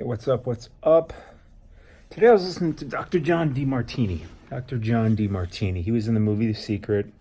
Hey, what's up? What's up? Today I was listening to Dr. John Demartini. Dr. John Demartini. He was in the movie The Secret.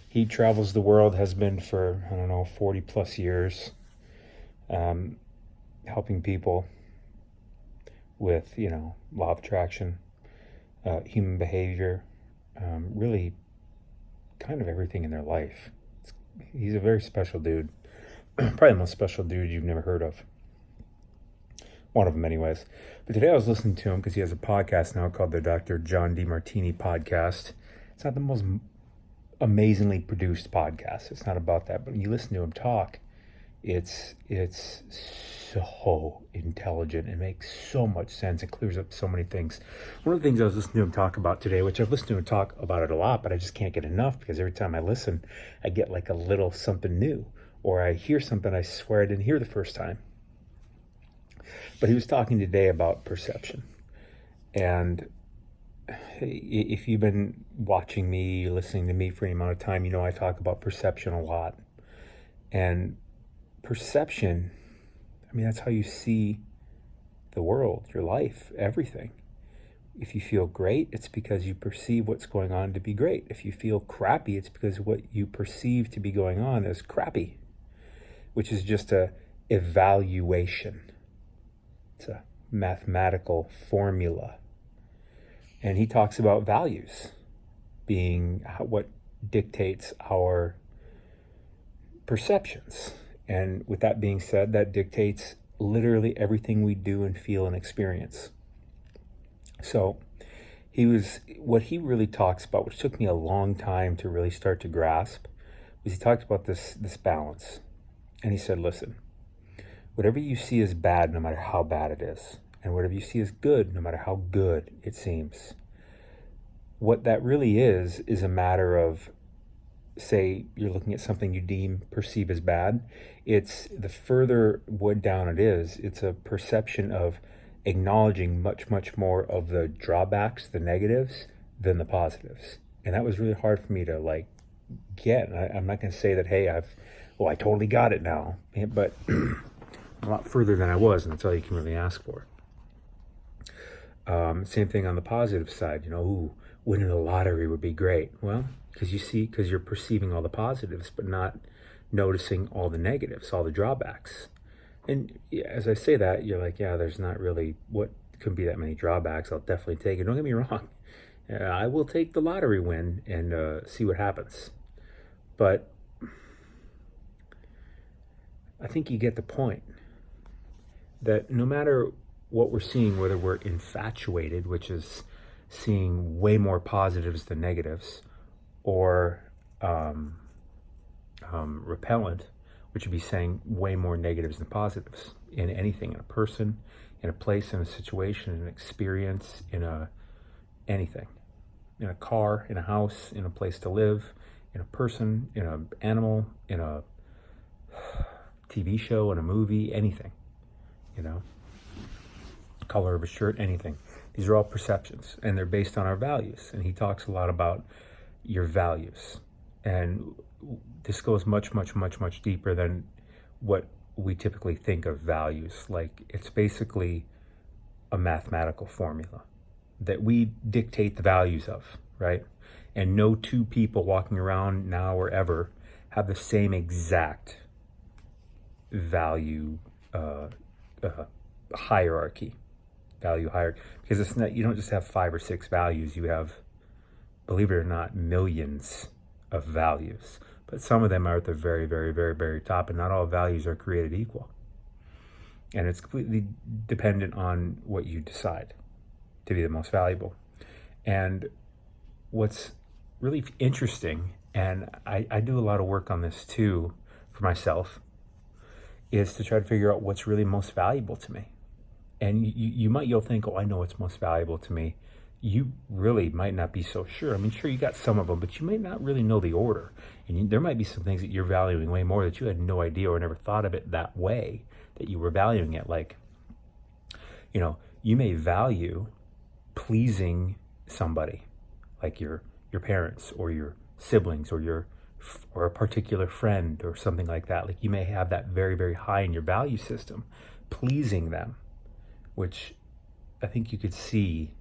He travels the world, has been for, 40 plus years, helping people with, law of attraction, human behavior, really kind of everything in their life. He's a very special dude. Probably the most special dude you've never heard of. One of them anyways. But today I was listening to him because he has a podcast now called the Dr. John Demartini podcast. It's not the most amazingly produced podcast. It's not about that. But when you listen to him talk, it's so intelligent. It makes so much sense. It clears up so many things. One of the things I was listening to him talk about today, which I've listened to him talk about it a lot, but I just can't get enough because every time I listen, I get like a little something new. Or I hear something I swear I didn't hear the first time. But he was talking today about perception. And if you've been watching me, listening to me for any amount of time, you know I talk about perception a lot. And perception, that's how you see the world, your life, everything. If you feel great, it's because you perceive what's going on to be great. If you feel crappy, it's because what you perceive to be going on is crappy, which is just a evaluation. It's a mathematical formula. And he talks about values being what dictates our perceptions. And with that being said, that dictates literally everything we do and feel and experience. So what he really talks about, which took me a long time to really start to grasp, was he talked about this balance. And he said, listen, whatever you see as bad, no matter how bad it is, and whatever you see as good, no matter how good it seems, what that really is a matter of, say, you're looking at something you perceive as bad. It's the further wood down it is, it's a perception of acknowledging much, much more of the drawbacks, the negatives, than the positives. And that was really hard for me to get. I'm not going to say that, hey, I totally got it now, but a lot further than I was, and that's all you can really ask for. Same thing on the positive side, winning the lottery would be great. Well, because you're perceiving all the positives, but not noticing all the negatives, all the drawbacks. And as I say that, you're like, yeah, there's not really, what could be that many drawbacks? I'll definitely take it. Don't get me wrong. I will take the lottery win and see what happens. But I think you get the point. That no matter what we're seeing, whether we're infatuated, which is seeing way more positives than negatives, or repellent, which would be saying way more negatives than positives in anything, in a person, in a place, in a situation, in an experience, anything, in a car, in a house, in a place to live, in a person, in an animal, in a TV show, in a movie, anything. Color of a shirt, anything. These are all perceptions, and they're based on our values. And he talks a lot about your values. And this goes much, much, much, much deeper than what we typically think of values. It's basically a mathematical formula that we dictate the values of, right? And no two people walking around now or ever have the same exact value value hierarchy, because it's not, you don't just have 5 or 6 values, you have, believe it or not, millions of values, but some of them are at the very, very, very, very top, and not all values are created equal, and it's completely dependent on what you decide to be the most valuable. And what's really interesting, and I do a lot of work on this too for myself, is to try to figure out what's really most valuable to me. And you'll think, I know what's most valuable to me. You really might not be so sure. Sure, you got some of them, but you might not really know the order. And there might be some things that you're valuing way more that you had no idea or never thought of it that way, that you were valuing it. You may value pleasing somebody, like your parents or your siblings or a particular friend or something like that. You may have that very, very high in your value system, pleasing them. which I think you could see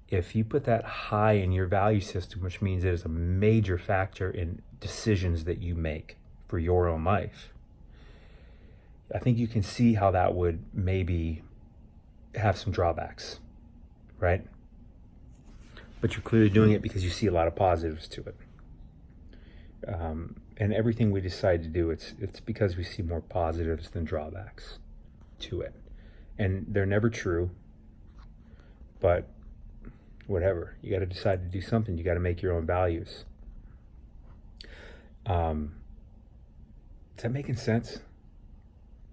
if you put that high in your value system, which means it is a major factor in decisions that you make for your own life. I think you can see how that would maybe have some drawbacks, right? But you're clearly doing it because you see a lot of positives to it. And everything we decide to do, it's because we see more positives than drawbacks to it. And they're never true, but whatever. You got to decide to do something. You got to make your own values. Is that making sense?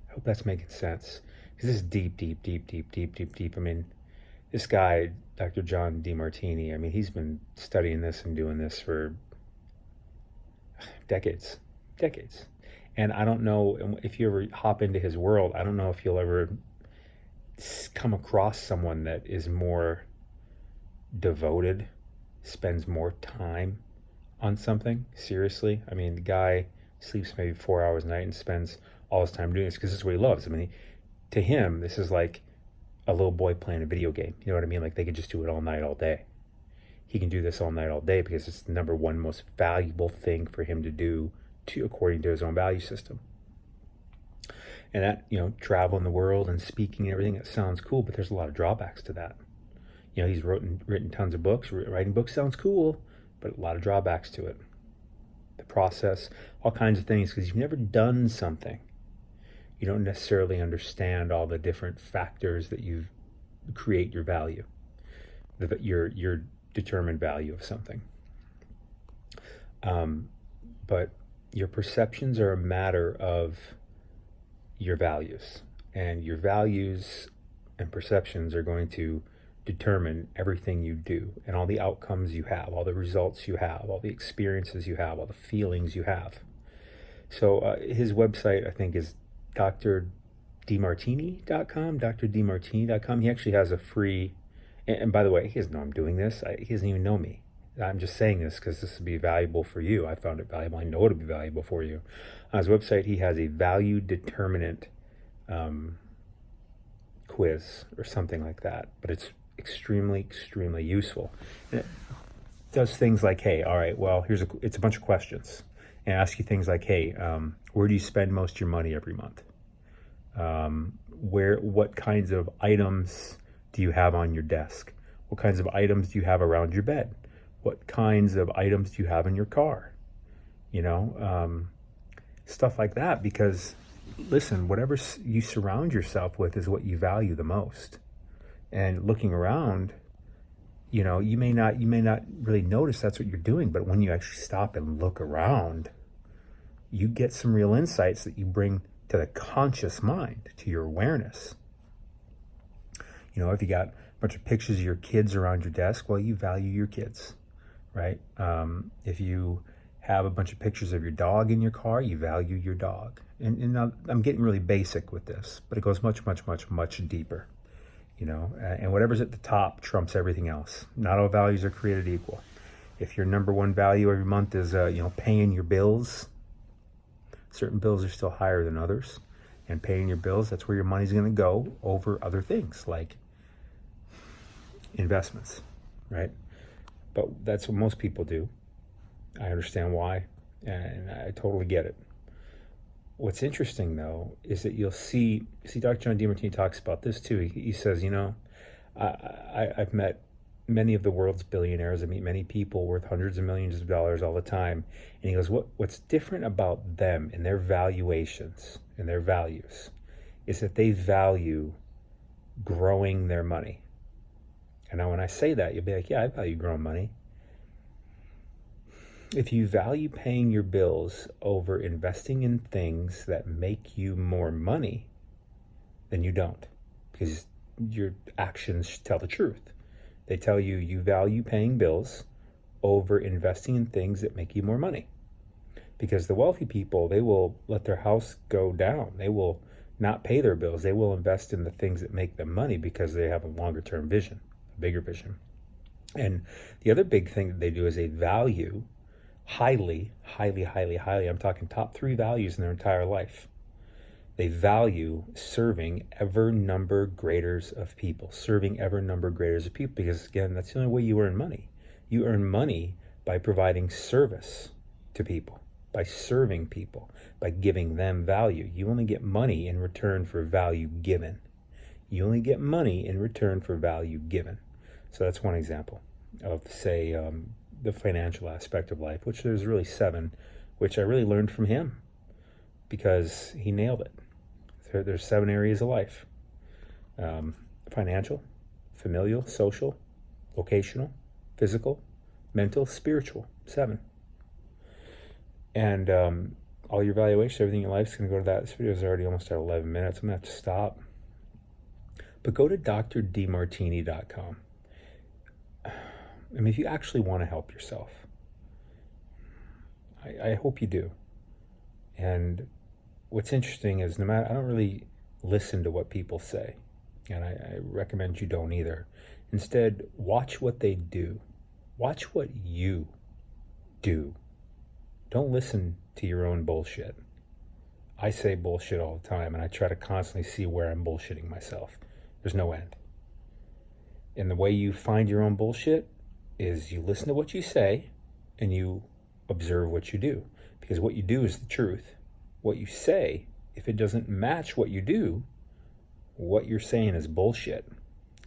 I hope that's making sense. Because this is deep. I mean, this guy, Dr. John Demartini, I mean, he's been studying this and doing this for decades. And I don't know if you ever hop into his world, I don't know if you'll ever come across someone that is more devoted, spends more time on something. Seriously. I mean, the guy sleeps maybe 4 hours a night and spends all his time doing this because this is what he loves. I mean, to him, this is like a little boy playing a video game. You know what I mean? Like they could just do it all night, all day. He can do this all night, all day because it's the number one most valuable thing for him to do, according to his own value system. And that, traveling the world and speaking and everything, it sounds cool, but there's a lot of drawbacks to that. He's written tons of books. Writing books sounds cool, but a lot of drawbacks to it. The process, all kinds of things, because you've never done something. You don't necessarily understand all the different factors that you create your value, your determined value of something. But your perceptions are a matter of your values, and your values and perceptions are going to determine everything you do and all the outcomes you have, all the results you have, all the experiences you have, all the feelings you have. So his website, I think, is drdemartini.com, drdemartini.com. He actually has a free, and by the way, he doesn't know I'm doing this. He doesn't even know me. I'm just saying this because this would be valuable for you. I found it valuable. I know it'll be valuable for you. On his website, he has a value determinant quiz or something like that, but it's extremely useful. And it does things like, hey, all right, well, it's a bunch of questions, and ask you things like, hey, where do you spend most of your money every month? What kinds of items do you have on your desk? What kinds of items do you have around your bed? What kinds of items do you have in your car? Stuff like that, because listen, whatever you surround yourself with is what you value the most. And looking around, you may not really notice that's what you're doing, but when you actually stop and look around, you get some real insights that you bring to the conscious mind, to your awareness. If you got a bunch of pictures of your kids around your desk, well, you value your kids, right? If you have a bunch of pictures of your dog in your car, you value your dog. And I'm getting really basic with this, but it goes much deeper. And whatever's at the top trumps everything else. Not all values are created equal. If your number one value every month is, paying your bills, certain bills are still higher than others. And paying your bills, that's where your money's going to go over other things like investments, right? But that's what most people do. I understand why, and I totally get it. What's interesting, though, is that you'll see Dr. John Demartini talks about this, too. He says, I've met many of the world's billionaires. I meet many people worth hundreds of millions of dollars all the time. And he goes, what's different about them and their valuations and their values is that they value growing their money. And now when I say that, you'll be like, yeah, I value growing money. If you value paying your bills over investing in things that make you more money, then you don't, because your actions tell the truth. They tell you value paying bills over investing in things that make you more money. Because the wealthy people, they will let their house go down. They will not pay their bills. They will invest in the things that make them money because they have a longer term vision, a bigger vision. And the other big thing that they do is they value highly, I'm talking top 3 values in their entire life. They value serving ever number graders of people, because again, that's the only way you earn money. You earn money by providing service to people, by serving people, by giving them value. You only get money in return for value given. You only get money in return for value given. So that's one example of, say, the financial aspect of life, which there's really 7, which I really learned from him because he nailed it. There's 7 areas of life: financial, familial, social, vocational, physical, mental, spiritual. 7. And all your evaluation, everything in your life is going to go to that. This video is already almost at 11 minutes. I'm going to have to stop. But go to drdmartini.com. I mean, if you actually want to help yourself, I hope you do. And what's interesting is I don't really listen to what people say, and I recommend you don't either. Instead, watch what they do. Watch what you do. Don't listen to your own bullshit. I say bullshit all the time, and I try to constantly see where I'm bullshitting myself. There's no end. And the way you find your own bullshit is you listen to what you say and you observe what you do. Because what you do is the truth. What you say, if it doesn't match what you do, what you're saying is bullshit.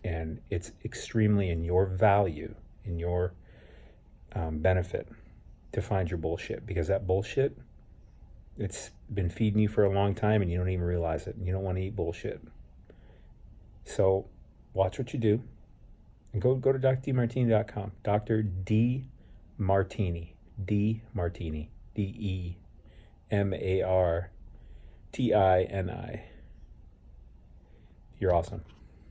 And it's extremely in your value, in your benefit to find your bullshit. Because that bullshit, it's been feeding you for a long time and you don't even realize it. And you don't want to eat bullshit. So watch what you do. And go to drdmartini.com. Dr. D. Martini. D. Martini. DEMARTINI. You're awesome.